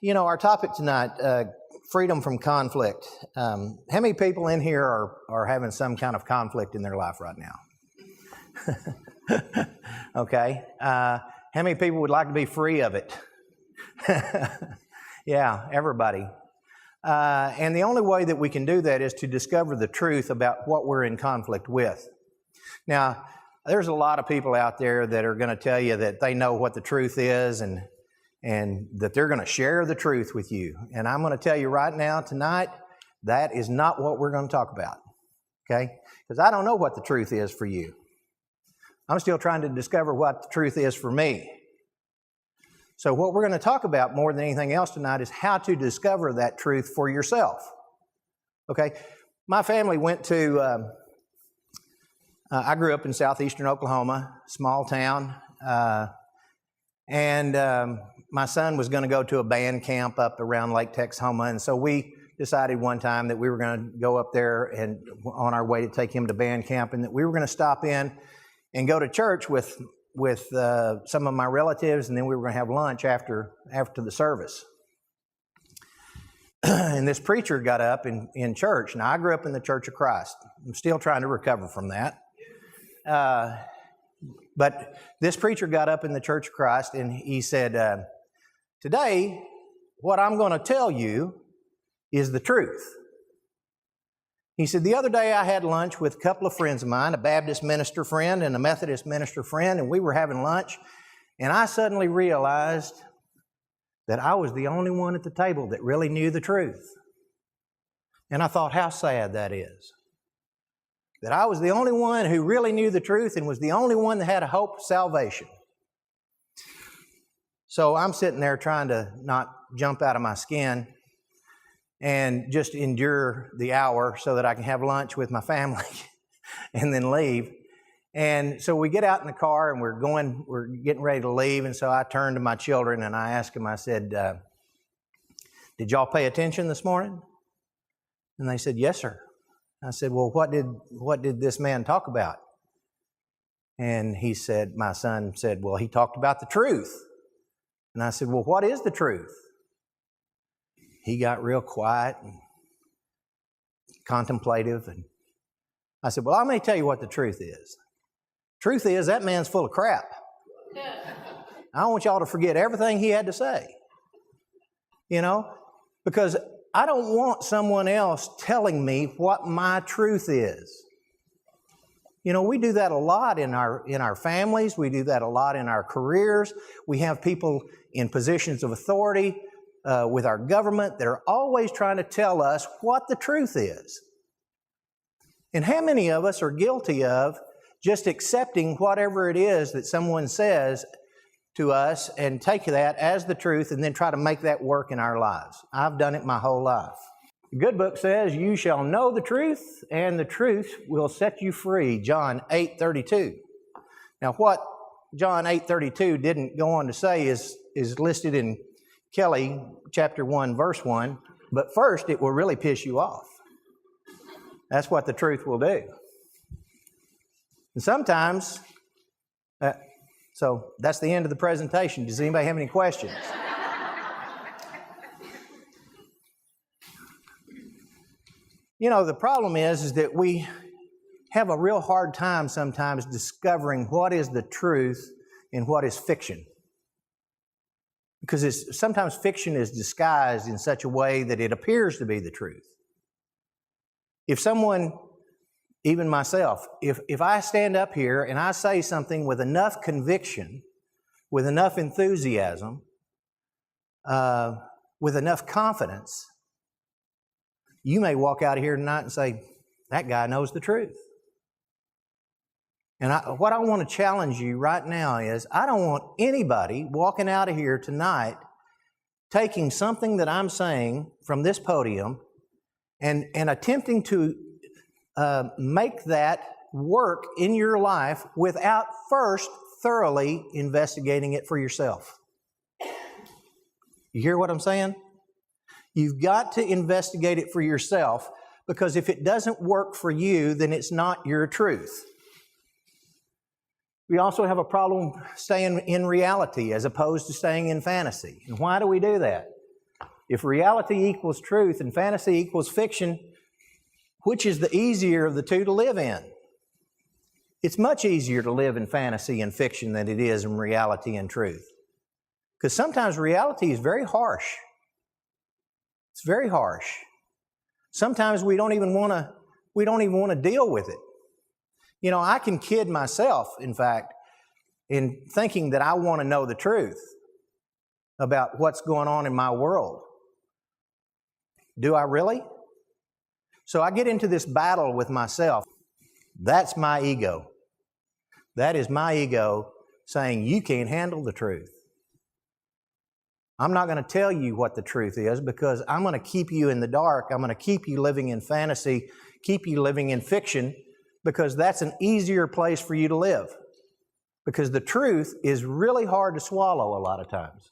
Our topic tonight, freedom from conflict. How many people in here are having some kind of conflict in their life right now? Okay. How many people would like to be free of it? Yeah, everybody. And the only way that we can do that is to discover the truth about what we're in conflict with. Now, there's a lot of people out there that are going to tell you that they know what the truth is and that they're going to share the truth with you. And I'm going to tell you right now, tonight, that is not what we're going to talk about, okay? Because I don't know what the truth is for you. I'm still trying to discover what the truth is for me. So what we're going to talk about more than anything else tonight is how to discover that truth for yourself, okay? My family went to, I grew up in southeastern Oklahoma, small town, and my son was going to go to a band camp up around Lake Texoma, and so we decided one time that we were going to go up there and on our way to take him to band camp, and that we were going to stop in and go to church with some of my relatives, and then we were going to have lunch after the service. And this preacher got up in church. Now, I grew up in the Church of Christ. I'm still trying to recover from that. But this preacher got up in the Church of Christ, and he said, today, what I'm going to tell you is the truth. He said, the other day I had lunch with a couple of friends of mine, a Baptist minister friend and a Methodist minister friend, and we were having lunch, and I suddenly realized that I was the only one at the table that really knew the truth. And I thought, how sad that is. That I was the only one who really knew the truth and was the only one that had a hope of salvation. So I'm sitting there trying to not jump out of my skin and just endure the hour so that I can have lunch with my family and then leave. And so we get out in the car and we're getting ready to leave. And so I turned to my children and I asked them, I said, did y'all pay attention this morning? And they said, yes, sir. I said, well, what did this man talk about? And my son said, well, he talked about the truth. And I said, well, what is the truth? He got real quiet and contemplative. And I said, well, I'm going to tell you what the truth is. Truth is, that man's full of crap. I want y'all to forget everything he had to say. Because I don't want someone else telling me what my truth is. We do that a lot in our families. We do that a lot in our careers. We have people in positions of authority with our government that are always trying to tell us what the truth is. And how many of us are guilty of just accepting whatever it is that someone says to us and take that as the truth and then try to make that work in our lives? I've done it my whole life. The good book says, you shall know the truth, and the truth will set you free, John 8:32. Now, what John 8:32 didn't go on to say is listed in Kelly chapter 1, verse 1, but first it will really piss you off. That's what the truth will do. And sometimes, so that's the end of the presentation. Does anybody have any questions? The problem is that we have a real hard time sometimes discovering what is the truth and what is fiction. Because sometimes fiction is disguised in such a way that it appears to be the truth. If someone, even myself, if I stand up here and I say something with enough conviction, with enough enthusiasm, with enough confidence, you may walk out of here tonight and say, that guy knows the truth. And what I want to challenge you right now is, I don't want anybody walking out of here tonight taking something that I'm saying from this podium and attempting to make that work in your life without first thoroughly investigating it for yourself. You hear what I'm saying? You've got to investigate it for yourself, because if it doesn't work for you, then it's not your truth. We also have a problem staying in reality as opposed to staying in fantasy. And why do we do that? If reality equals truth and fantasy equals fiction, which is the easier of the two to live in? It's much easier to live in fantasy and fiction than it is in reality and truth. Because sometimes reality is very harsh. It's very harsh. Sometimes we don't even want to deal with it. You know, I can kid myself, in fact, in thinking that I want to know the truth about what's going on in my world. Do I really? So I get into this battle with myself. That's my ego. That is my ego saying, you can't handle the truth. I'm not going to tell you what the truth is because I'm going to keep you in the dark. I'm going to keep you living in fantasy, keep you living in fiction, because that's an easier place for you to live. Because the truth is really hard to swallow a lot of times.